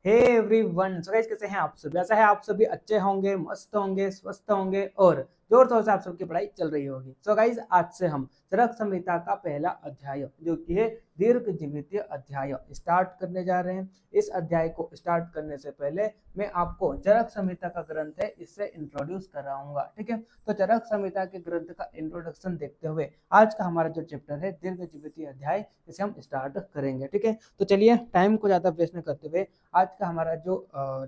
Hey everyone, so guys कैसे हैं आप सभी। ऐसा है आप सभी अच्छे होंगे, मस्त होंगे, स्वस्थ होंगे और जोर शोर से आप सबकी पढ़ाई चल रही होगी। सो गाइस आज से हम चरक संहिता का पहला अध्याय जो कि है दीर्घ जीवितीय अध्याय स्टार्ट करने जा रहे हैं। इस अध्याय को स्टार्ट करने से पहले मैं आपको चरक संहिता का ग्रंथ है इससे इंट्रोड्यूस कराऊंगा, ठीक है। तो चरक संहिता के ग्रंथ का इंट्रोडक्शन देखते हुए आज का हमारा जो चैप्टर है दीर्घ जीवितीय अध्याय इसे हम स्टार्ट करेंगे, ठीक है। तो चलिए टाइम को ज्यादा वेस्ट न करते हुए आज का हमारा जो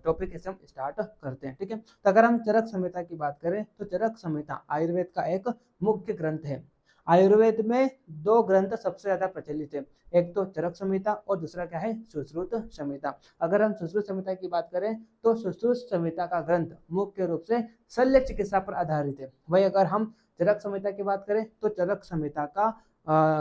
टॉपिक है हम स्टार्ट करते हैं, ठीक है। तो अगर हम चरक संहिता की बात करें तो चरक संहिता आयुर्वेद का एक मुख्य ग्रंथ है। आयुर्वेद में दो ग्रंथ सबसे ज्यादा प्रचलित है, एक तो चरक संहिता और दूसरा क्या है, सुश्रुत संहिता। अगर हम सुश्रुत संहिता की बात करें तो सुश्रुत संहिता का ग्रंथ मुख्य रूप से शल्य चिकित्सा पर आधारित है। वही अगर हम चरक संहिता की बात करें तो चरक संहिता का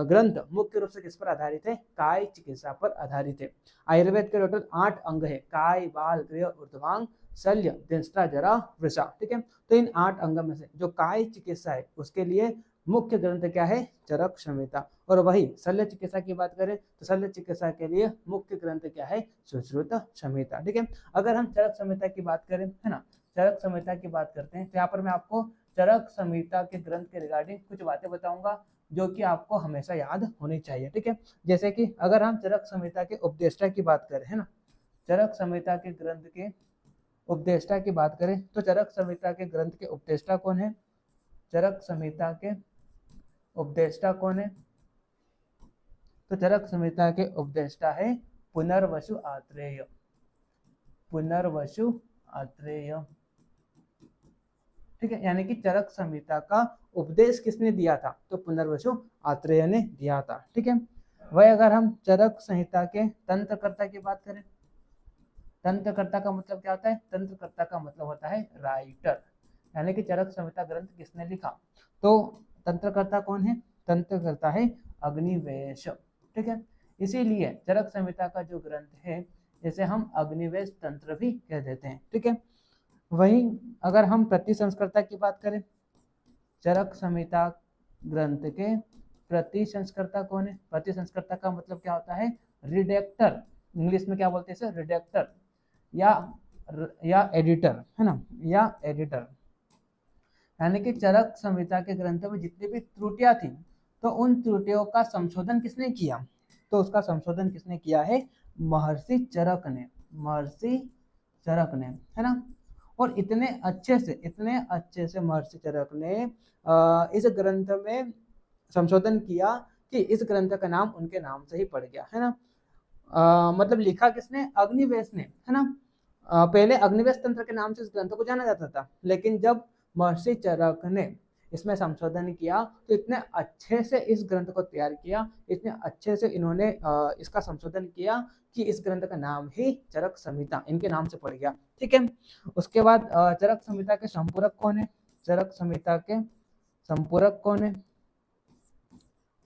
ग्रंथ मुख्य रूप से किस पर आधारित है, काय चिकित्सा पर आधारित है। आयुर्वेद के टोटल 8 अंग है, काय, बाल, गृह, ऊर्ध्वांग, शल्य, दंष्ट्रा, जरा, वृषा, ठीक है। तो इन 8 अंग में से जो काय चिकित्सा है उसके लिए मुख्य ग्रंथ क्या है, चरक संहिता। और वही शल्य चिकित्सा की बात करें तो शल्य चिकित्सा के लिए मुख्य ग्रंथ क्या है, सुश्रुत संहिता, ठीक है। अगर हम चरक संहिता की बात करें, है ना, चरक संहिता की बात करते हैं तो यहाँ पर मैं आपको चरक संहिता के ग्रंथ के रिगार्डिंग कुछ बातें बताऊंगा जो कि आपको हमेशा याद होनी चाहिए, ठीक है। जैसे कि अगर हम चरक संहिता के उपदेष्टा की बात करें, है ना, चरक संहिता के ग्रंथ के उपदेष्टा की बात करें तो चरक संहिता के ग्रंथ के उपदेष्टा कौन है, चरक संहिता के उपदेष्टा कौन है, तो चरक संहिता के उपदेष्टा है पुनर्वसु आत्रेय, पुनर्वसु आत्रेय, ठीक है। यानी कि चरक संहिता का उपदेश किसने दिया था, तो पुनर्वसु आत्रेय ने दिया था, ठीक है। वही अगर हम चरक संहिता के तंत्रकर्ता की बात करें, तंत्रकर्ता का मतलब क्या होता है, तंत्रकर्ता का मतलब होता है राइटर, यानी कि चरक संहिता ग्रंथ किसने लिखा, तो तंत्रकर्ता कौन है, तंत्रकर्ता है अग्निवेश, ठीक है। इसीलिए चरक संहिता का जो ग्रंथ है जैसे हम अग्निवेश तंत्र भी कह देते हैं, ठीक है। वहीं अगर हम प्रतिसंस्कर्ता की बात करें, चरक संहिता ग्रंथ के प्रतिसंस्कर्ता कौन है, प्रतिसंस्कर्ता का मतलब क्या होता है, रिडेक्टर, इंग्लिश में क्या बोलते हैं इसे, रिडेक्टर या एडिटर, है ना, या एडिटर। यानी कि चरक संहिता के ग्रंथ में जितनी भी त्रुटियां थी तो उन त्रुटियों का संशोधन किसने किया, तो उसका संशोधन किसने किया है, महर्षि चरक ने, महर्षि चरक ने, है ना। और इतने अच्छे से महर्षि चरक ने इस ग्रंथ में संशोधन किया कि इस ग्रंथ का नाम उनके नाम से ही पड़ गया, है ना। मतलब लिखा किसने, अग्निवेश ने, है ना। पहले अग्निवेश तंत्र के नाम से इस ग्रंथ को जाना जाता था, लेकिन जब महर्षि चरक ने इसमें संशोधन किया तो इतने अच्छे से इस ग्रंथ को तैयार किया, इतने अच्छे से इन्होंने इसका संशोधन किया कि इस ग्रंथ का नाम ही चरक संहिता इनके नाम से पड़ गया, ठीक है। उसके बाद चरक संहिता के संपूरक कौन है, चरक संहिता के संपूरक कौन है,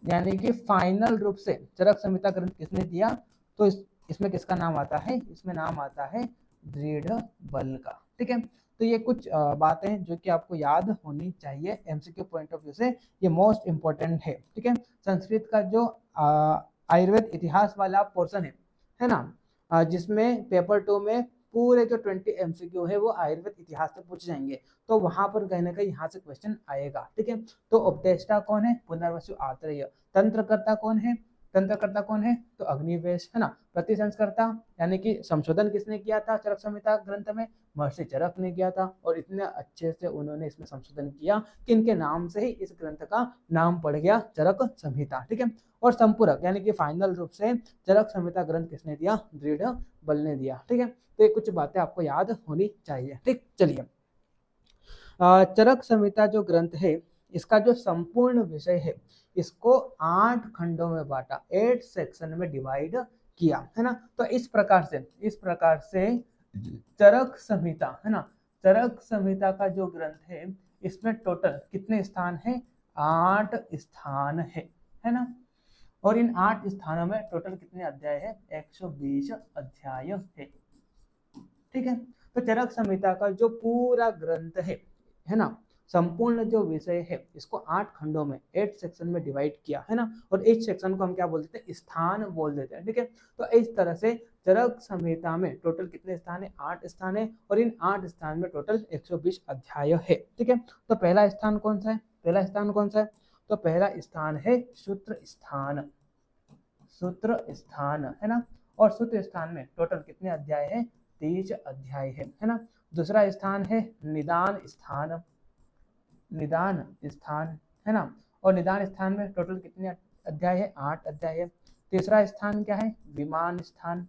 यानी कि फाइनल रूप से चरक संहिता ग्रंथ किसने दिया, तो इसमें किसका नाम आता है, इसमें नाम आता है दृढ़ बल का, ठीक है। तो ये कुछ बातें हैं जो कि आपको याद होनी चाहिए एमसीक्यू पॉइंट ऑफ व्यू से, ये मोस्ट इंपॉर्टेंट है, ठीक है। संस्कृत का जो आयुर्वेद इतिहास वाला पोर्शन है ना, जिसमें पेपर 2 में पूरे जो 20 एमसीक्यू है वो आयुर्वेद इतिहास से पूछे जाएंगे, तो वहां पर कहीं ना कहीं यहाँ से क्वेश्चन आएगा, ठीक है। तो उपदेष्टा कौन है, पुनर्वसु आत्रेय। तंत्रकर्ता कौन है, तंत्रकर्ता कौन है, तो अग्निवेश, है ना। प्रतिसंस्कर्ता यानी कि संशोधन किसने किया था चरक संहिता ग्रंथ में, महर्षि चरक ने किया था, और इतने अच्छे से उन्होंने इसमें संशोधन किया कि इनके नाम से ही इस ग्रंथ का नाम पड़ गया चरक संहिता, ठीक है। और संपूरक यानी कि फाइनल रूप से चरक संहिता ग्रंथ किसने दिया, दृढ़ बल ने दिया, ठीक है। तो ये कुछ बातें आपको याद होनी चाहिए, ठीक। चलिए चरक संहिता जो ग्रंथ है इसका जो संपूर्ण विषय है इसको 8 खंडों में बांटा, 8 सेक्शन में डिवाइड किया, है ना। तो इस प्रकार से चरक संहिता, है ना, चरक संहिता का जो ग्रंथ है इसमें टोटल कितने स्थान है, 8 स्थान है ना। और इन 8 स्थानों में टोटल कितने अध्याय है, 120 अध्याय है, ठीक है। तो चरक संहिता का जो पूरा ग्रंथ है ना, संपूर्ण जो विषय है इसको 8 खंडों में 8 सेक्शन में डिवाइड किया है ना, और इस सेक्शन को हम क्या बोल देते हैं, स्थान बोल देते हैं। ठीक है, तो इस तरह से चरक संहिता में टोटल कितने स्थान है, 8 स्थान है, और इन 8 स्थान में टोटल 120 अध्याय है। ठीक है, तो पहला स्थान कौन सा है, पहला स्थान कौन सा है, तो पहला स्थान है सूत्र स्थान, सूत्र स्थान है ना, और सूत्र स्थान में टोटल कितने अध्याय है, 30 अध्याय है ना। दूसरा स्थान है निदान स्थान, निदान स्थान है ना, और निदान स्थान में टोटल कितने अध्याय है, 8 अध्याय है। तीसरा स्थान क्या है, विमान स्थान,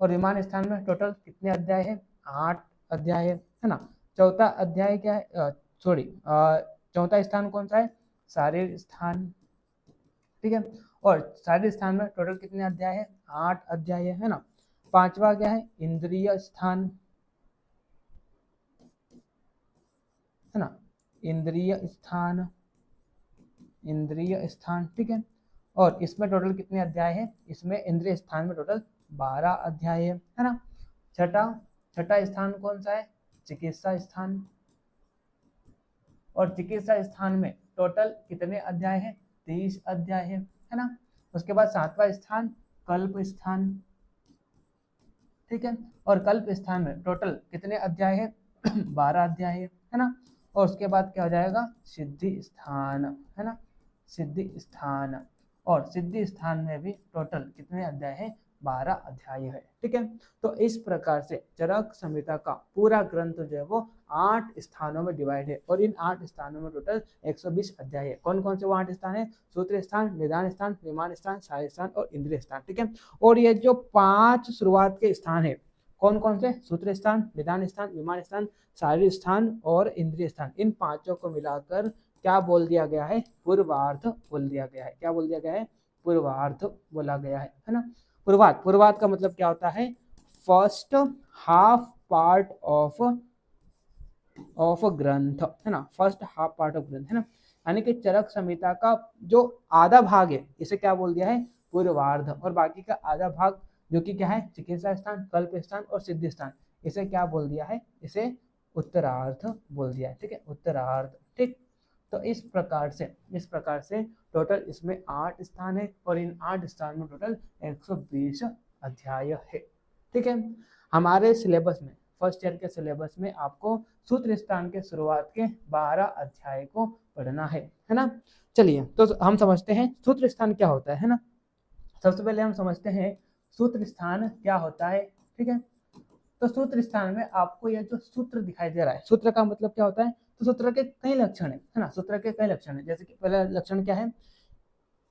और विमान स्थान में टोटल कितने अध्याय है, 8 अध्याय है ना। चौथा अध्याय क्या है, चौथा स्थान कौन सा है, शारीर स्थान। ठीक है, और शारीर स्थान में टोटल कितने अध्याय है, 8 अध्याय है ना। पांचवा क्या है, इंद्रिय स्थान है ना, इंद्रिय स्थान, इंद्रिय स्थान। ठीक है, और इसमें टोटल कितने अध्याय है, इसमें इंद्रिय स्थान में टोटल 12 अध्याय है ना। छठा स्थान कौन सा है, चिकित्सा स्थान, और चिकित्सा स्थान में टोटल कितने अध्याय है, 30 अध्याय है ना। उसके बाद सातवां स्थान कल्प स्थान। ठीक है, और कल्प स्थान में टोटल कितने अध्याय है, 12 अध्याय है ना। और उसके बाद क्या हो जाएगा, सिद्धि स्थान है ना, सिद्धि स्थान, और सिद्धि स्थान में भी टोटल कितने अध्याय है, 12 अध्याय है। ठीक है, तो इस प्रकार से चरक संहिता का पूरा ग्रंथ जो है वो 8 स्थानों में डिवाइड है, और इन 8 स्थानों में टोटल 120 अध्याय है। कौन कौन से वो 8 स्थान है, सूत्र स्थान, निदान स्थान, विमान स्थान, शारीर स्थान और इंद्रिय स्थान। ठीक है, और ये जो 5 शुरुआत के स्थान है, कौन कौन से, सूत्र स्थान, निदान स्थान, विमान स्थान, शारीर स्थान और इंद्रिय स्थान, इन पांचों को मिलाकर क्या बोल दिया गया है, पूर्वार्ध बोल दिया गया है। क्या बोल दिया गया है, पूर्वार्ध बोला गया है ना। पूर्वार्ध, पूर्वार्ध का मतलब क्या होता है, फर्स्ट हाफ पार्ट ऑफ ग्रंथ है ना, फर्स्ट हाफ पार्ट ऑफ ग्रंथ है ना, यानी कि चरक संहिता का जो आधा भाग है इसे क्या बोल दिया है, पूर्वार्ध, और बाकी का आधा भाग जो कि क्या है, चिकित्सा स्थान, कल्प स्थान और सिद्धि स्थान, इसे क्या बोल दिया है, इसे उत्तरार्ध बोल दिया है। ठीक है, उत्तरार्ध। ठीक, तो इस प्रकार से टोटल इसमें 8 स्थान है, और इन 8 स्थान में टोटल 120 अध्याय है। ठीक है, हमारे सिलेबस में, फर्स्ट ईयर के सिलेबस में आपको सूत्र स्थान के शुरुआत के 12 अध्याय को पढ़ना है ना। चलिए, तो हम समझते हैं सूत्र स्थान क्या होता है ना। सबसे पहले हम समझते हैं सूत्र स्थान क्या होता है। ठीक है, तो सूत्र स्थान में आपको यह जो सूत्र दिखाई दे रहा है, सूत्र का मतलब क्या होता है, तो सूत्र के कई लक्षण है ना, सूत्र के कई लक्षण है। जैसे कि पहला लक्षण क्या है,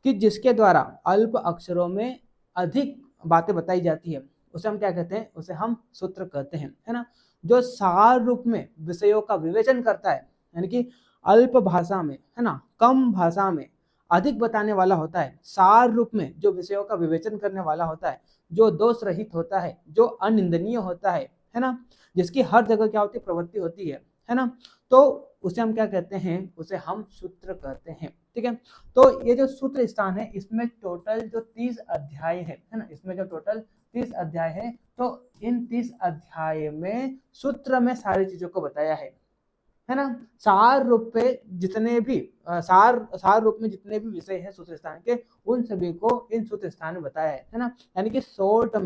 कि जिसके द्वारा अल्प अक्षरों में अधिक बातें बताई जाती है उसे हम क्या कहते हैं, उसे हम सूत्र कहते हैं है ना। जो सार रूप में विषयों का विवेचन करता है, यानी कि अल्प भाषा में है ना, कम भाषा में अधिक बताने वाला होता है, सार रूप में जो विषयों का विवेचन करने वाला होता है, जो दोष रहित होता है, जो अनिंदनीय होता है ना, जिसकी हर जगह क्या होती है, प्रवृत्ति होती है ना, तो उसे हम क्या कहते हैं, उसे हम सूत्र कहते हैं। ठीक है, तो ये जो सूत्र स्थान है इसमें टोटल जो 30 अध्याय है ना, इसमें जो टोटल 30 अध्याय है, तो इन 30 अध्याय में सूत्र में सारी चीजों को बताया है ना। सार रूप पे जितने भी सार रूप में जितने भी विषय हैं सूत्र स्थान के, उन सभी को इन सूत्र स्थान में बताया है ना, यानी कि शॉर्ट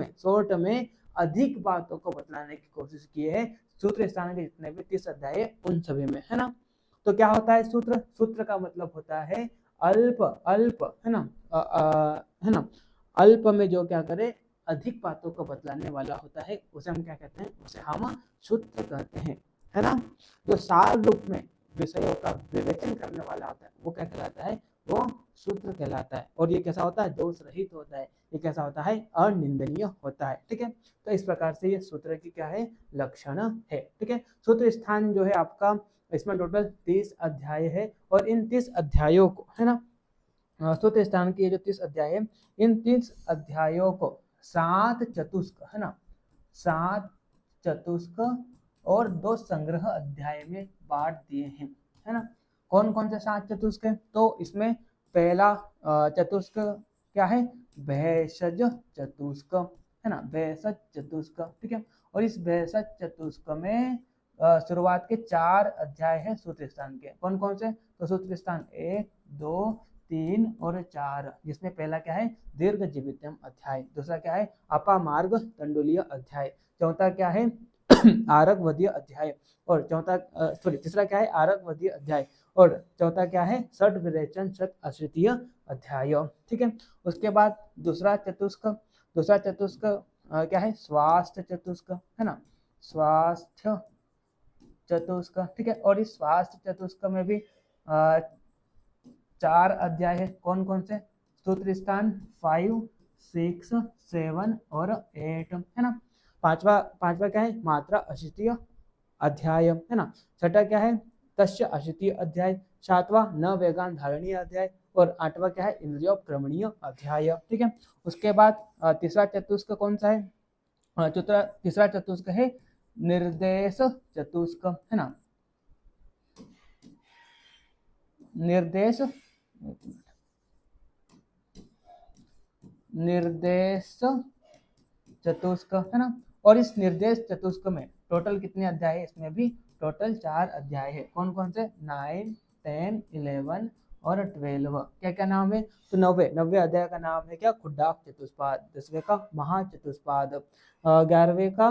में अधिक बातों को बताने की कोशिश की है सूत्र स्थान के जितने भी 30 अध्याय है उन सभी में है ना। तो क्या होता है सूत्र, सूत्र का मतलब होता है अल्प है ना, है ना, अल्प में जो क्या करे, अधिक बातों को बतलाने वाला होता है, उसे हम क्या कहते हैं, उसे हम सूत्र कहते हैं है ना। जो सार रूप में विषयों का विवेचन करने वाला होता है वो क्या कहलाता है, वो सूत्र कहलाता है। और ये कैसा होता है, दोष रहित होता है, ये कैसा होता है, अनिंदनीय होता है। ठीक है, तो इस प्रकार से ये सूत्र की क्या है, लक्षण है। ठीक है, सूत्र स्थान जो है आपका, इसमें टोटल 30 अध्याय है, और इन 30 अध्यायों को है ना, सूत्र स्थान की जो 30 अध्याय है, इन 30 अध्यायों को 7 चतुष्क है ना, 7 चतुष्क और 2 संग्रह अध्याय में बांट दिए हैं है ना। कौन कौन से 7 चतुष्क है, तो इसमें पहला चतुष्क क्या है, भेषज चतुष्क है ना, भेषज चतुष्क। ठीक है, और इस भेषज चतुष्क में शुरुआत के 4 अध्याय है सूत्र स्थान के। कौन कौन से? तो सूत्र स्थान 1, 2, 3 और 4, जिसमें पहला क्या है? दीर्घ जीवितम अध्याय। दूसरा क्या है? अपामार्ग तंडुलीय अध्याय। चौथा क्या है? आरगवदीय अध्याय। और तीसरा क्या है? आरगवदीय अध्याय। और चौथा क्या है? षड विरेचन षट अश्रितीय अध्याय। ठीक है। उसके बाद दूसरा चतुष्क क्या है? स्वास्थ्य चतुष्क, है ना, स्वास्थ्य चतुष्क। ठीक है। और इस स्वास्थ्य चतुष्क में भी 4 अध्याय है। कौन कौन से? सूत्र स्थान 5, 6, 7 और 8, है ना। पांचवा क्या है? मात्रा अशितीय अध्याय, है ना। छठा क्या है? तस्य अशितीय अध्याय। सातवां न वेगान धारणीय अध्याय। और 8वां क्या है? इंद्रियो क्रमणीय अध्याय। ठीक है। उसके बाद तीसरा चतुष्क कौन सा है? तीसरा चतुष्क है निर्देश चतुष्क, है ना। निर्देश चतुष्क, है ना। और इस निर्देश चतुष्क में टोटल कितने अध्याय है? इसमें भी टोटल 4 अध्याय है। कौन कौन से? 9, 10, 11 और 12। क्या क्या नाम है? तो 9वें अध्याय का नाम है क्या? खुड्डाक चतुष्पाद। 10वें का महाचतुष्पाद। 11वें का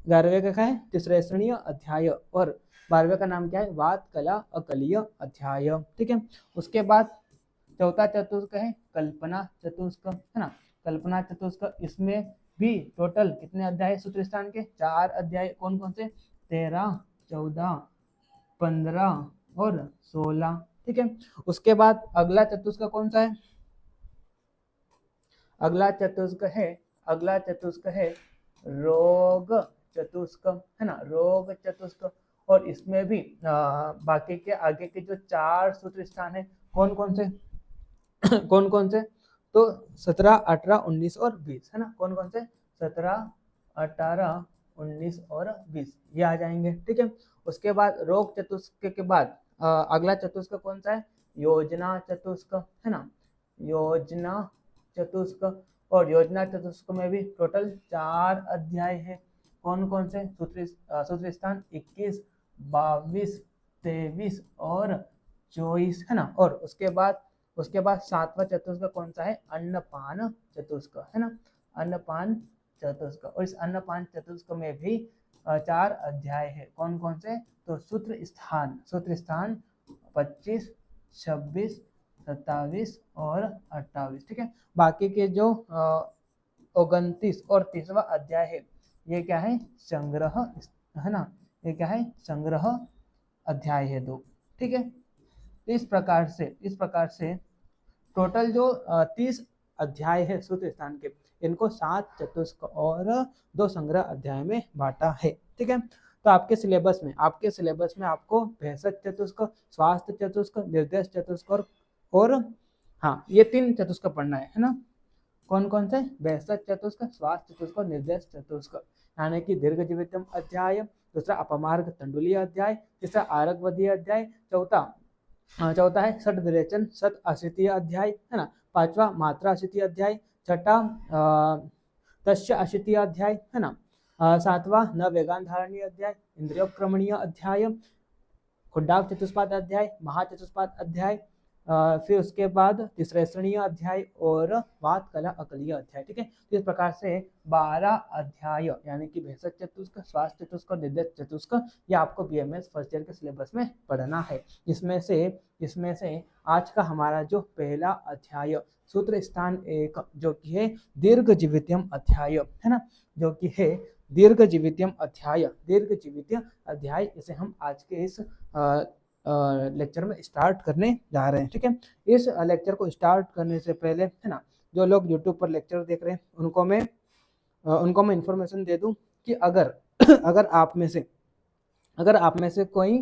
क्या है? तिसरेश्रणीय अध्याय। और 12वें का नाम क्या है? वात कला अकलीय अध्याय। ठीक है। उसके बाद चौथा चतुष्क है कल्पना चतुष्क, है ना। कल्पना चतुष्क, इसमें भी टोटल कितने अध्याय? सूत्र स्थान के 4 अध्याय। कौन कौन से? 13, 14, 15 और 16। ठीक है। उसके बाद अगला चतुष्क कौन सा है? अगला चतुष्क है रोग चतुष्क, है ना, रोग चतुष्क। और इसमें भी बाकी के आगे के जो 4 सूत्र स्थान है, कौन कौन से? कौन कौन से? तो 17, 18, 19 और 20, है ना। कौन कौन से? 17, 18, 19 और 20 ये आ जाएंगे। ठीक है। उसके बाद रोग चतुष्क के बाद अगला चतुष्क कौन सा है? योजना चतुष्क, है ना, योजना चतुष्क। और योजना चतुष्क में भी टोटल 4 अध्याय है। कौन कौन से? सूत्र स्थान 21, 22, 23 और 24, है ना। और उसके बाद 7वां चतुष्क कौन सा है? अन्नपान चतुष्क, है ना, अन्नपान चतुष्क। और इस अन्नपान चतुष्क में भी 4 अध्याय है। कौन कौन से? तो सूत्र स्थान 25, 26, 27 और 28। ठीक है। बाकी के जो 29 और 30वां अध्याय है, ये क्या है? संग्रह, है ना, ये क्या है? संग्रह अध्याय है 2। ठीक है। इस प्रकार से टोटल जो 30 अध्याय है सूत्र स्थान के, इनको 7 चतुष्क और 2 संग्रह अध्याय में बांटा है। ठीक है। तो आपके सिलेबस में आपको भेषज चतुष्क, स्वास्थ्य चतुष्क, निर्देश चतुष्क और हाँ, ये 3 चतुष्क पढ़ना है ना। कौन कौन से? भेषज चतुष्क, स्वास्थ्य चतुष्क और निर्देश चतुष्क, यानी कि दीर्घ जीवितम अध्याय, दूसरा अपमार्ग तंडुलीय अध्याय, तीसरा आरगवदीय अध्याय, चौथा है षड विरेचन षट अशीतीय अध्याय, है ना। 5वां मात्रा अशीतीय अध्याय। 6ठा तस्य अशीतीय अध्याय, है ना। 7वां न वेगान धारणीय अध्याय, इंद्रियो क्रमणीय अध्याय, खुड्डाक चतुष्पाद अध्याय, महाचतुष्पाद अध्याय, फिर उसके बाद तिसरेश्रणीय अध्याय और वात कला अकलीय अध्याय। ठीक है। तो इस प्रकार से 12 अध्याय यानी कि भेषज चतुष्क, स्वास्थ्य चतुष्क और निर्देश चतुष्क, ये आपको बीएमएस फर्स्ट ईयर के सिलेबस में पढ़ना है। इसमें से आज का हमारा जो पहला अध्याय सूत्र स्थान 1 जो कि है दीर्घ जीवितम अध्याय, है ना, जो कि है दीर्घ जीवितम अध्याय, इसे हम आज के इस लेक्चर में स्टार्ट करने जा रहे हैं। ठीक है। इस लेक्चर को स्टार्ट करने से पहले, है ना, जो लोग यूट्यूब पर लेक्चर देख रहे हैं उनको मैं इन्फॉर्मेशन दे दूं कि अगर आप में से कोई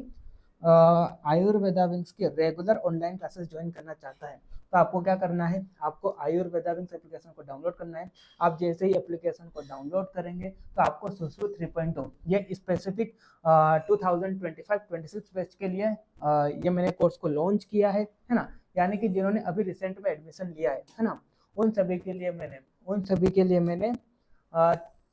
आयुर्वेदा विंग्स के रेगुलर ऑनलाइन क्लासेस ज्वाइन करना चाहता है, तो आपको क्या करना है? आपको आयुर्वेदा विंग्स एप्लीकेशन को डाउनलोड करना है। आप जैसे ही एप्लीकेशन को डाउनलोड करेंगे तो आपको सुश्रुत 3.0 ये स्पेसिफिक 2025-26 बैच के लिए ये मैंने कोर्स को लॉन्च किया है ना, यानी कि जिन्होंने अभी रिसेंट में एडमिशन लिया है ना, उन सभी के लिए मैंने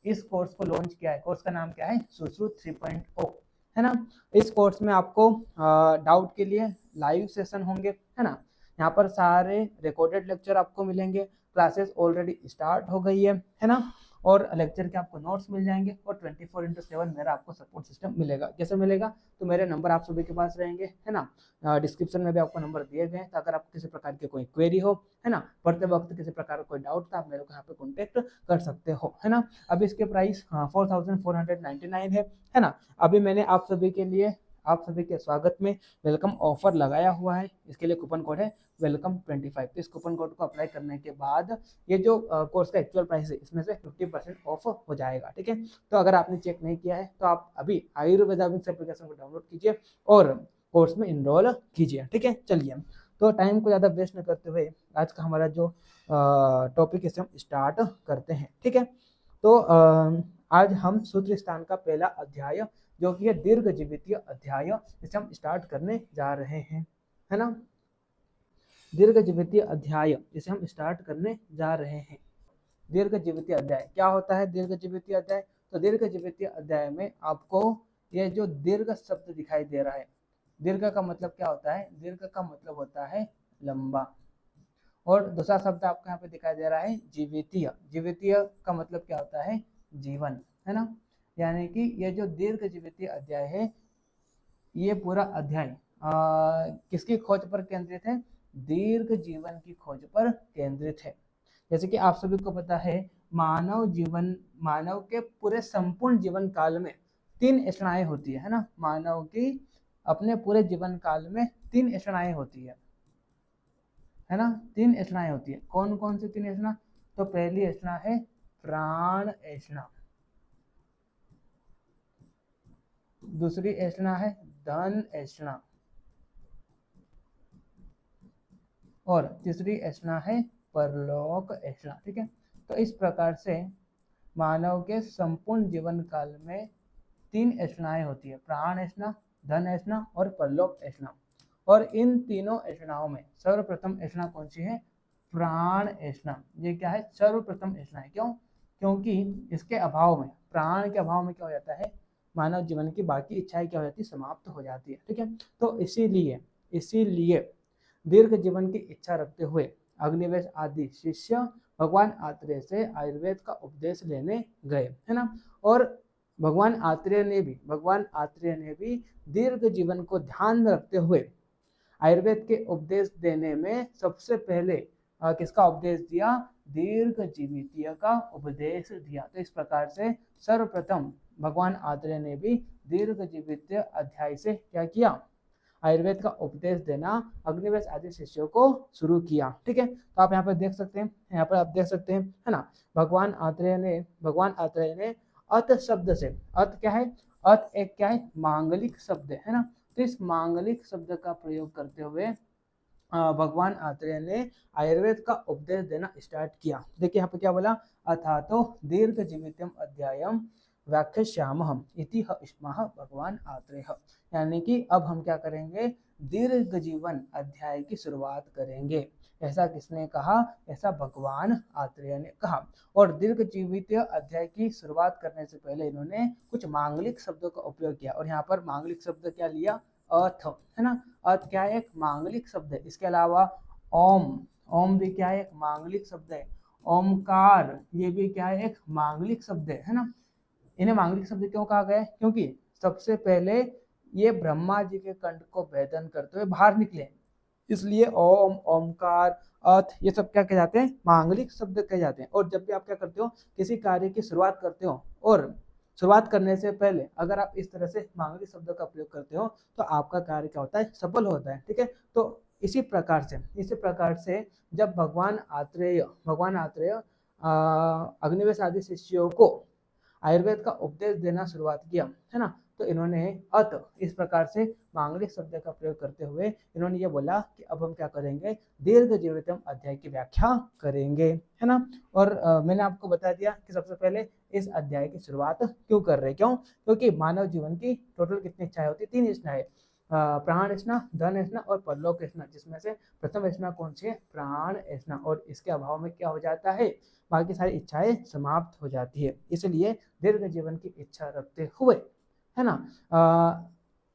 इस कोर्स को लॉन्च किया है। कोर्स का नाम क्या है? सुश्रुत 3.0, है ना। इस कोर्स में आपको डाउट के लिए लाइव सेशन होंगे, है ना। यहाँ पर सारे रिकॉर्डेड लेक्चर आपको मिलेंगे, क्लासेस ऑलरेडी स्टार्ट हो गई है ना। और लेक्चर के आपको नोट्स मिल जाएंगे और 24/7 मेरा आपको सपोर्ट सिस्टम मिलेगा। कैसे मिलेगा, तो मेरे नंबर आप सभी के पास रहेंगे, है ना। डिस्क्रिप्शन में भी आपको नंबर दिए गए हैं, तो अगर आप किसी प्रकार की कोई क्वेरी हो, है ना, पढ़ते वक्त किसी प्रकार का कोई डाउट था, आप मेरे को यहाँ पे कॉन्टेक्ट कर सकते हो, है ना। अभी इसके प्राइस 4499 है ना। अभी मैंने आप सभी के लिए, आप सभी के स्वागत में वेलकम ऑफर लगाया हुआ है। इसके लिए कूपन कोड है वेलकम 25। तो इस कूपन कोड को अप्लाई करने के बाद ये जो कोर्स का एक्चुअल प्राइस है इसमें से 50% ऑफ हो जाएगा, ठीक है। तो अगर आपने चेक नहीं किया है तो आप अभी आयुर्वेदा एप्लीकेशन को डाउनलोड कीजिए और कोर्स में इनरोल कीजिए, ठीक है। चलिए, तो टाइम को ज़्यादा वेस्ट न करते हुए आज का हमारा जो टॉपिक है हम स्टार्ट करते हैं, ठीक है। तो आज हम सूत्र स्थान का पहला अध्याय जो कि है दीर्घ जीवितीय अध्याय, इसे हम स्टार्ट करने जा रहे हैं, है ना। दीर्घ जीवितीय अध्याय इसे हम स्टार्ट करने जा रहे हैं। दीर्घ जीवितीय अध्याय क्या होता है? दीर्घ जीवितीय अध्याय, तो दीर्घ जीवितीय अध्याय में आपको ये जो दीर्घ शब्द दिखाई दे रहा है, दीर्घ का मतलब क्या होता है? दीर्घ का मतलब होता है लंबा। और दूसरा शब्द आपको यहाँ पे दिखाई दे रहा है जीवितीय। जीवितीय का मतलब क्या होता है? जीवन, है ना। यानी कि ये जो दीर्घ जीवितीय अध्याय है, ये पूरा अध्याय किसकी खोज पर केंद्रित है? दीर्घ जीवन की खोज पर केंद्रित है। जैसे कि आप सभी को पता है, मानव के पूरे संपूर्ण जीवन काल में 3 ऐषणाएं होती है ना। मानव की अपने पूरे जीवन काल में 3 ऐषणाएं होती है ना। 3 ऐषणाएं होती है। कौन कौन सी 3 ऐषणा? तो पहली ऐषणा है प्राण ऐषणा, दूसरी ऐषणा है धन ऐषणा, और तीसरी ऐषणा है परलोक ऐषणा, ठीक है। तो इस प्रकार से मानव के संपूर्ण जीवन काल में 3 ऐषणाएं होती है, प्राण ऐषणा, धन ऐषणा और परलोक ऐषणा। और इन तीनों ऐषणाओं में सर्वप्रथम ऐषणा कौन सी है? प्राण ऐषणा। ये क्या है? सर्वप्रथम ऐषणा है। क्यों? क्योंकि इसके अभाव में, प्राण के अभाव में क्या हो जाता है? मानव जीवन की बाकी इच्छाएं क्या हो जाती है? समाप्त हो जाती है, ठीक है। तो इसीलिए दीर्घ जीवन की इच्छा रखते हुए अग्निवेश आदि शिष्य भगवान आत्रेय से आयुर्वेद का उपदेश लेने गए, है ना। और भगवान आत्रेय ने भी दीर्घ जीवन को ध्यान में रखते हुए आयुर्वेद के उपदेश देने में सबसे पहले किसका उपदेश दिया? दीर्घ जीवितीय का उपदेश दिया। तो इस प्रकार से सर्वप्रथम भगवान आत्रेय ने भी दीर्घ जीवितीय अध्याय से क्या किया? आयुर्वेद का उपदेश देना अग्निवेश आदि शिष्यों को शुरू किया, ठीक है। तो आप यहाँ पर देख सकते हैं, यहाँ पर आप देख सकते हैं, है ना। भगवान आत्रेय ने अत शब्द से, अत क्या है? अत एक क्या है? मांगलिक शब्द है ना। तो इस मांगलिक शब्द का प्रयोग करते हुए भगवान आत्रेय ने आयुर्वेद का उपदेश देना स्टार्ट किया। देखिए यहाँ पे क्या बोला? अथा तो दीर्घ जीवितम अध्यायम व्याख्यास्यामः इति स्मः भगवान आत्रेय। यानी कि अब हम क्या करेंगे? दीर्घ जीवन अध्याय की शुरुआत करेंगे। ऐसा किसने कहा? ऐसा भगवान आत्रेय ने कहा। और दीर्घ जीवित अध्याय की शुरुआत करने से पहले इन्होंने कुछ मांगलिक शब्दों का उपयोग किया। और यहाँ पर मांगलिक शब्द क्या लिया? अर्थ, है ना। अर्थ क्या है? एक मांगलिक शब्द है। इसके अलावा ओम भी क्या है? एक मांगलिक शब्द है। ओमकार, ये भी क्या है? एक मांगलिक शब्द है ना। इन्हें मांगलिक शब्द क्यों कहा गया? क्योंकि सबसे पहले ये ब्रह्मा जी के कंठ को भेदन करते हुए बाहर निकले, इसलिए ओम, ओमकार, अर्थ, ये सब क्या कहे जाते हैं? मांगलिक शब्द कहे जाते हैं। और जब भी आप क्या करते हो? किसी कार्य की शुरुआत करते हो और शुरुआत करने से पहले अगर आप इस तरह से मांगलिक शब्द का प्रयोग करते हो तो आपका कार्य क्या होता है? सफल होता है, ठीक है। तो इसी प्रकार से जब भगवान आत्रेय अग्निवेश आदि शिष्यों को आयुर्वेद का उपदेश देना शुरुआत किया, है ना, तो इन्होंने अत इस प्रकार से मांगलिक शब्द का प्रयोग करते हुए इन्होंने ये बोला कि अब हम क्या करेंगे? दीर्घ जीवितम अध्याय की व्याख्या करेंगे, है ना। और मैंने आपको बता दिया कि सबसे पहले इस अध्याय की शुरुआत क्यों कर रहे हैं। क्यों? क्योंकि मानव जीवन की टोटल कितनी इच्छाएं होती? 3 इच्छाएं, प्राण ऐषणा, धन ऐषणा और परलोक ऐषणा, जिसमें से प्रथम ऐषणा कौन सी है? प्राण ऐषणा। और इसके अभाव में क्या हो जाता है? बाकी सारी इच्छाएं समाप्त हो जाती है। इसलिए दीर्घ जीवन की इच्छा रखते हुए है ना।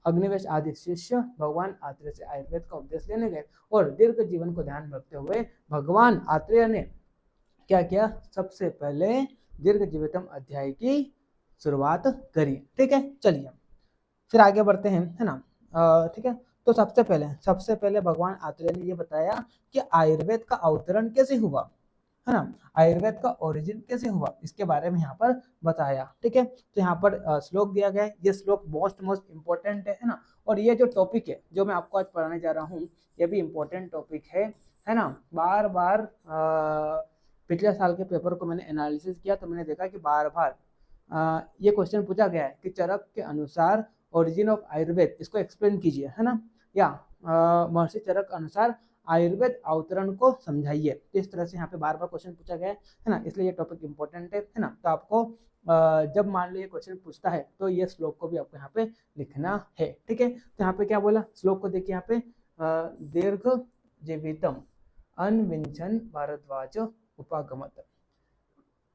अग्निवेश आदि शिष्य भगवान आत्रेय से आयुर्वेद का उपदेश लेने गए और दीर्घ जीवन को ध्यान में रखते हुए भगवान आत्रेय ने क्या किया, सबसे पहले दीर्घ जीवितम अध्याय की शुरुआत करी। ठीक है, चलिए फिर आगे बढ़ते हैं, है ना। ठीक है, तो सबसे पहले भगवान आत्रेय ने ये बताया कि आयुर्वेद का अवतरण कैसे हुआ, है ना, आयुर्वेद का ओरिजिन कैसे हुआ, इसके बारे में यहाँ पर बताया। ठीक है, तो यहाँ पर श्लोक दिया गया है, ये श्लोक मोस्ट इम्पोर्टेंट है ना। और ये जो टॉपिक है जो मैं आपको आज पढ़ाने जा रहा हूँ, ये भी इम्पोर्टेंट टॉपिक है ना। बार बार पिछले साल के पेपर को मैंने एनालिसिस किया तो मैंने देखा कि बार बार ये क्वेश्चन पूछा गया है कि चरक के अनुसार ओरिजिन ऑफ आयुर्वेद इसको एक्सप्लेन कीजिए, है ना, या महर्षि चरक के अनुसार आयुर्वेद अवतरण को समझाइए। तो इस तरह से यहाँ पे बार बार क्वेश्चन पूछा गया है ना, इसलिए ये टॉपिक इंपॉर्टेंट है ना। तो आपको जब मान लो ये क्वेश्चन पूछता है तो ये श्लोक को भी आपको यहाँ पे लिखना है। ठीक है, तो यहाँ पे क्या बोला, श्लोक को देखिए यहाँ पे, दीर्घ जीवितम अनविंचन भारद्वाज उपागमत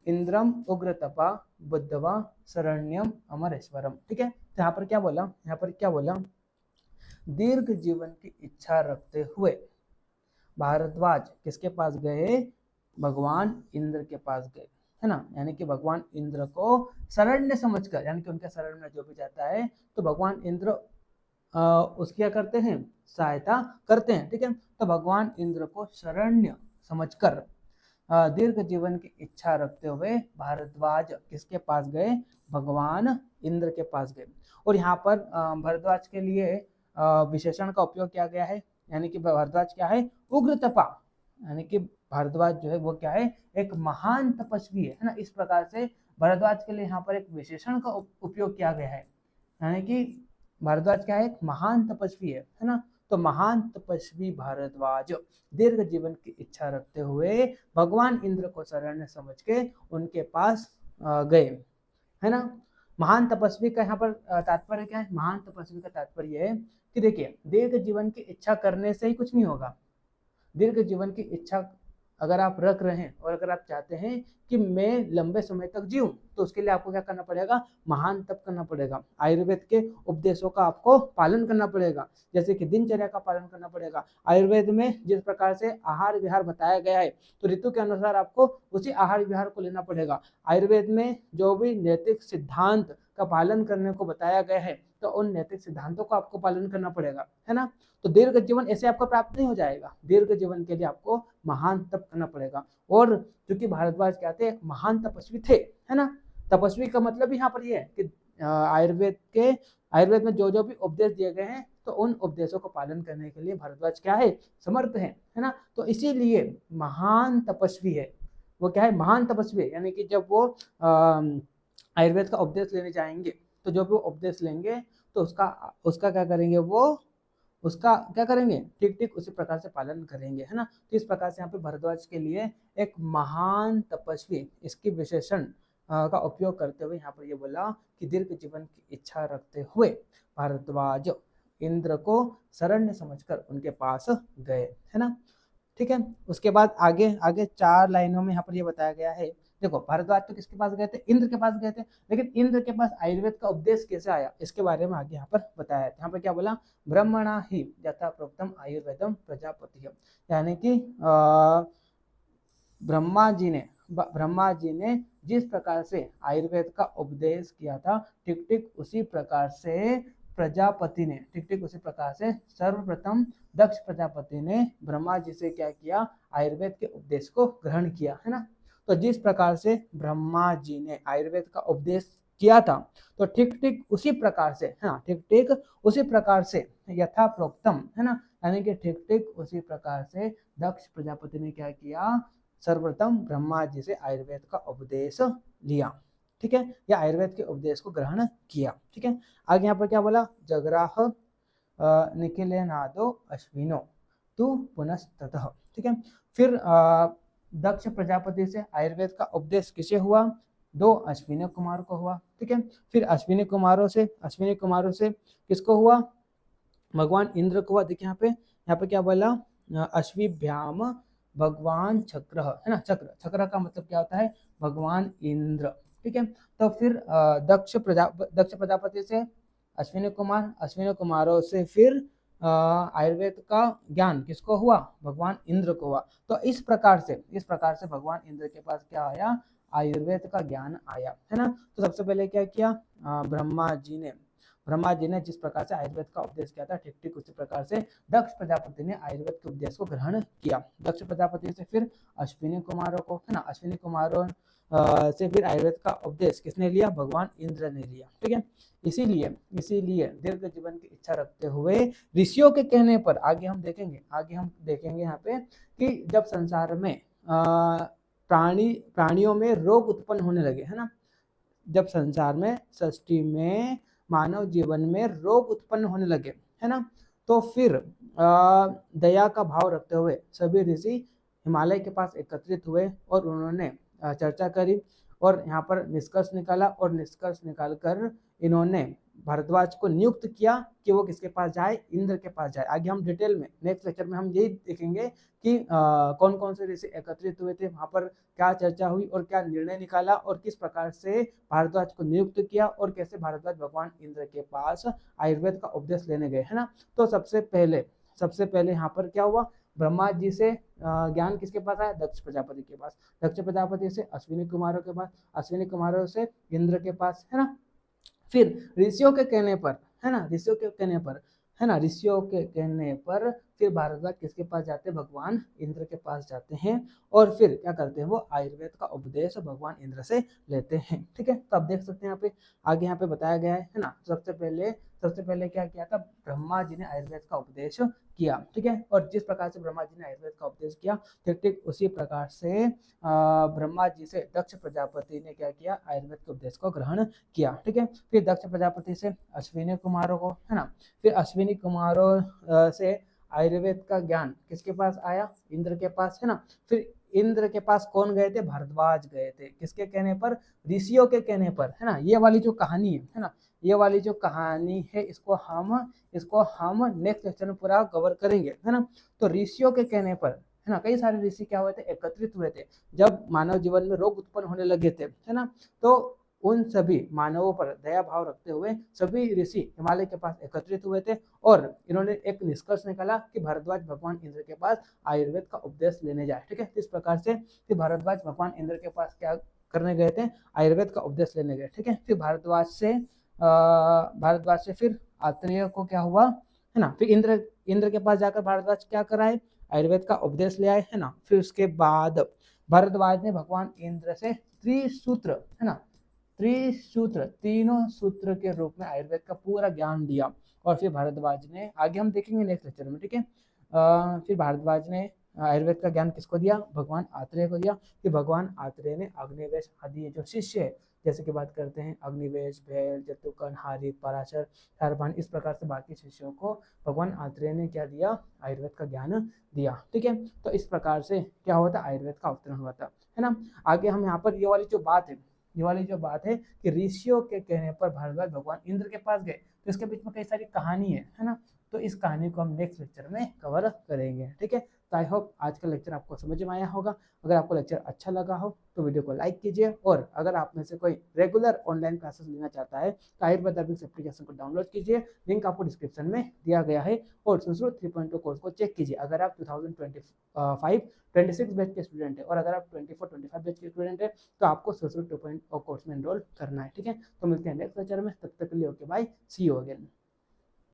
इंद्रम उग्रतपा बुद्धवा शरण्यम अमरेश्वरम। ठीक है, तो यहाँ पर क्या बोला, दीर्घ जीवन की इच्छा रखते हुए भारद्वाज किसके पास गए, भगवान इंद्र के पास गए, है ना। यानी कि भगवान इंद्र को शरण्य समझकर, यानी कि उनके शरण में जो भी जाता है तो भगवान इंद्र उसकी क्या करते हैं, सहायता करते हैं। ठीक है, तो भगवान इंद्र को शरण्य समझकर दीर्घ जीवन की इच्छा रखते हुए भारद्वाज किसके पास गए, भगवान इंद्र के पास गए। और यहाँ पर भारद्वाज के लिए विशेषण का उपयोग किया गया है, यानी कि भारद्वाज क्या है, उग्र तपा, यानी कि भारद्वाज जो है वो क्या है, एक महान तपस्वी है ना। इस प्रकार से भारद्वाज के लिए यहाँ पर एक विशेषण का उपयोग किया गया है, यानी कि भारद्वाज क्या है, एक महान तपस्वी है ना। तो महान तपस्वी भारद्वाज दीर्घ जीवन की इच्छा रखते हुए भगवान इंद्र को शरण समझ के उनके पास गए, है ना। महान तपस्वी का यहाँ पर तात्पर्य क्या है, महान तपस्वी का तात्पर्य है कि देखिए, दीर्घ जीवन की इच्छा करने से ही कुछ नहीं होगा। दीर्घ जीवन की इच्छा अगर आप रख रहे हैं और अगर आप चाहते हैं कि मैं लंबे समय तक जीऊं, तो उसके लिए आपको क्या करना पड़ेगा, महान तप करना पड़ेगा। आयुर्वेद के उपदेशों का आपको पालन करना पड़ेगा, जैसे कि दिनचर्या का पालन करना पड़ेगा। आयुर्वेद में जिस प्रकार से आहार विहार बताया गया है तो ऋतु के अनुसार आपको उसी आहार विहार को लेना पड़ेगा। आयुर्वेद में जो भी नैतिक सिद्धांत का पालन करने को बताया गया है तो उन नैतिक सिद्धांतों का आपको पालन करना पड़ेगा, है ना। तो दीर्घ जीवन ऐसे आपको प्राप्त नहीं हो जाएगा, दीर्घ जीवन के लिए आपको महान तप करना पड़ेगा। और क्योंकि भारद्वाज क्या थे, एक महान तपस्वी थे, है ना। तपस्वी का मतलब यहाँ पर ये है कि आयुर्वेद में जो भी उपदेश दिए गए हैं तो उन उपदेशों को पालन करने के लिए भारद्वाज क्या है, समर्थ है ना। तो इसीलिए महान तपस्वी है वो, क्या है, महान तपस्वी है। यानी कि जब वो आयुर्वेद का उपदेश लेने जाएंगे तो जो भी वो उपदेश लेंगे तो उसका क्या करेंगे, वो उसका क्या करेंगे, ठीक ठीक उसी प्रकार से पालन करेंगे, है ना। तो इस प्रकार से यहाँ पे भारद्वाज के लिए एक महान तपस्वी, इसकी विशेषण का उपयोग करते हुए यहाँ पर ये बोला कि दीर्घ जीवन की इच्छा रखते हुए भारद्वाज इंद्र को शरण्य समझकर उनके पास गए, है ना। ठीक है, उसके बाद आगे 4 लाइनों में यहाँ पर ये बताया गया है। देखो, भारद्वाज तो किसके पास गए थे, इंद्र के पास गए थे, लेकिन इंद्र के पास आयुर्वेद का उपदेश कैसे आया इसके बारे में आगे यहाँ पर बताया है। यहाँ पर क्या बोला, ब्रह्मणा ही यथा प्रोक्तम आयुर्वेदम प्रजापति, यानी कि ब्रह्मा जी ने जिस प्रकार से आयुर्वेद का उपदेश किया था ठीक ठीक उसी प्रकार से प्रजापति ने, ठीक ठीक उसी प्रकार से सर्वप्रथम दक्ष प्रजापति ने ब्रह्मा जी से क्या किया, आयुर्वेद के उपदेश को ग्रहण किया, है ना। तो जिस प्रकार से ब्रह्मा जी ने आयुर्वेद का उपदेश किया था तो ठीक ठीक उसी प्रकार से, है ना, ठीक ठीक उसी प्रकार से यथा प्रोक्तम, है ना, यानी कि ठीक ठीक उसी प्रकार से दक्ष प्रजापति ने क्या किया, सर्वप्रथम ब्रह्मा जी से आयुर्वेद का उपदेश लिया, ठीक है, या आयुर्वेद के उपदेश को ग्रहण किया। ठीक है, आगे यहाँ पर क्या बोला, जगराह निखिले नादो अश्विनो तू पुनस्ततः। ठीक है, फिर दक्ष प्रजापति से आयुर्वेद का उपदेश किसे हुआ, 2 अश्विनी कुमार को हुआ। ठीक है, फिर अश्विनी कुमारों से किसको हुआ, भगवान इंद्र को हुआ। देखिए यहाँ पे क्या बोला, अश्विभ्याम भगवान चक्र, है ना। चक्र का मतलब क्या होता है, भगवान इंद्र, ठीक है। तो फिर दक्ष प्रजापति से अश्विनी कुमार, अश्विनी कुमारों से फिर आयुर्वेद का ज्ञान किसको हुआ, भगवान इंद्र को हुआ। तो इस प्रकार से भगवान इंद्र के पास क्या आया, आयुर्वेद का ज्ञान आया, है ना। तो सबसे पहले क्या किया, ब्रह्मा जी ने जिस प्रकार से आयुर्वेद का उपदेश किया था, ठीक ठीक उसी प्रकार से दक्ष प्रजापति ने आयुर्वेद के उपदेश को ग्रहण किया। दक्ष प्रजापति से फिर अश्विनी कुमारों को, है ना, अश्विनी कुमारों से फिर आयुर्वेद का उपदेश किसने लिया, भगवान इंद्र ने लिया, ठीक है। इसीलिए दीर्घ जीवन की इच्छा रखते हुए ऋषियों के कहने पर, आगे हम देखेंगे यहाँ पे कि जब संसार में प्राणियों में रोग उत्पन्न होने लगे, है ना, जब संसार में सृष्टि में मानव जीवन में रोग उत्पन्न होने लगे, है ना, तो फिर दया का भाव रखते हुए सभी ऋषि हिमालय के पास एकत्रित हुए और उन्होंने चर्चा करी और यहाँ पर निष्कर्ष निकाला, और निष्कर्ष निकालकर इन्होंने भारद्वाज को नियुक्त किया कि वो किसके पास जाए, इंद्र के पास जाए। आगे हम डिटेल में नेक्स्ट लेक्चर में हम यही देखेंगे कि कौन कौन से ऋषि एकत्रित हुए थे, वहां पर क्या चर्चा हुई और क्या निर्णय निकाला और किस प्रकार से भारद्वाज को नियुक्त किया और कैसे भारद्वाज भगवान इंद्र के पास आयुर्वेद का उपदेश लेने गए, है ना। तो सबसे पहले यहाँ पर क्या हुआ, ब्रह्मा जी से ज्ञान किसके पास आया, दक्ष प्रजापति के पास, दक्ष प्रजापति से अश्विनी कुमारों के पास, अश्विनी कुमारों से इंद्र के पास, है ना। फिर ऋषियों के कहने पर, है ना, ऋषियों के कहने पर फिर भारद्वाज किसके पास जाते हैं, भगवान इंद्र के पास जाते हैं और फिर क्या करते हैं, वो आयुर्वेद का उपदेश भगवान इंद्र से लेते हैं, ठीक है। तो आप देख सकते हैं यहाँ पे आगे यहाँ पे बताया गया है ना। सबसे पहले क्या किया था, ब्रह्मा जी ने आयुर्वेद का उपदेश किया, ठीक है। और जिस प्रकार से ब्रह्मा जी ने आयुर्वेद का उपदेश किया, ठीक उसी प्रकार से ब्रह्मा जी से दक्ष प्रजापति ने क्या किया, आयुर्वेद के उपदेश को ग्रहण किया, ठीक है। फिर दक्ष प्रजापति से अश्विनी कुमारों को, है ना, फिर अश्विनी कुमारों से आयुर्वेद का ज्ञान किसके पास आया, इंद्र के पास, है ना। फिर इंद्र के पास कौन गए थे, भारद्वाज गए थे, किसके कहने पर, ऋषियों के कहने पर, है ना। ये वाली जो कहानी है ना, ये वाली जो कहानी है इसको हम नेक्स्ट लेक्चर में पूरा कवर करेंगे, है ना। तो ऋषियों के कहने पर, है ना, कई सारे ऋषि क्या हुए थे, एकत्रित हुए थे जब मानव जीवन में रोग उत्पन्न होने लगे थे, है ना। तो उन सभी मानवों पर दया भाव रखते हुए सभी ऋषि हिमालय के पास एकत्रित हुए थे और इन्होंने एक निष्कर्ष निकाला कि भारद्वाज भगवान इंद्र के पास आयुर्वेद का उपदेश लेने जाए, ठीक है। इस प्रकार से फिर भारद्वाज भगवान इंद्र के पास क्या करने गए थे, आयुर्वेद का उपदेश लेने गए, ठीक है। फिर भारद्वाज से फिर आत्रेय को क्या हुआ, है ना, फिर इंद्र के पास जाकर भारद्वाज क्या कराए, आयुर्वेद का उपदेश ले आए, है ना। फिर उसके बाद भारद्वाज ने भगवान इंद्र से त्रिसूत्र, है ना, तीनों सूत्र के रूप में आयुर्वेद का पूरा ज्ञान दिया। और फिर भारद्वाज ने, आगे हम देखेंगे नेक्स्ट लेक्चर में, ठीक है। फिर भारद्वाज ने आयुर्वेद का ज्ञान किसको दिया, भगवान आत्रेय को दिया। फिर भगवान आत्रेय ने अग्निवेश आदि जो शिष्य है, जैसे कि बात करते हैं अग्निवेश, भेल, जतुकर्ण, हारित, पराशर, शारभान, इस प्रकार से बाकी शिष्यों को भगवान आत्रेय ने क्या दिया, आयुर्वेद का ज्ञान दिया, ठीक है। तो इस प्रकार से क्या हुआ था, आयुर्वेद का अवतरण हुआ था, है ना। आगे हम यहाँ पर ये वाली जो बात है कि ऋषियों के कहने पर भारद्वाज भगवान इंद्र के पास गए, तो इसके बीच में कई सारी कहानी है ना। तो इस कहानी को हम नेक्स्ट लेक्चर में कवर करेंगे, ठीक है। तो आई होप आज का लेक्चर आपको समझ में आया होगा। अगर आपको लेक्चर अच्छा लगा हो तो वीडियो को लाइक कीजिए, और अगर आप में से कोई रेगुलर ऑनलाइन क्लासेस लेना चाहता है तो आयुर्वेद एप्लीकेशन को डाउनलोड कीजिए, लिंक आपको डिस्क्रिप्शन में दिया गया है। और संस्कृत 3.0 कोर्स को चेक कीजिए अगर आप 2025-26 बैच के स्टूडेंट है, और अगर आप 24-25 बैच के स्टूडेंट है तो आपको संस्कृत 2.0 कोर्स में एनरोल करना है, ठीक है। तो मिलते हैं नेक्स्ट लेक्चर में, तब तक के लिए okay bye, see you again.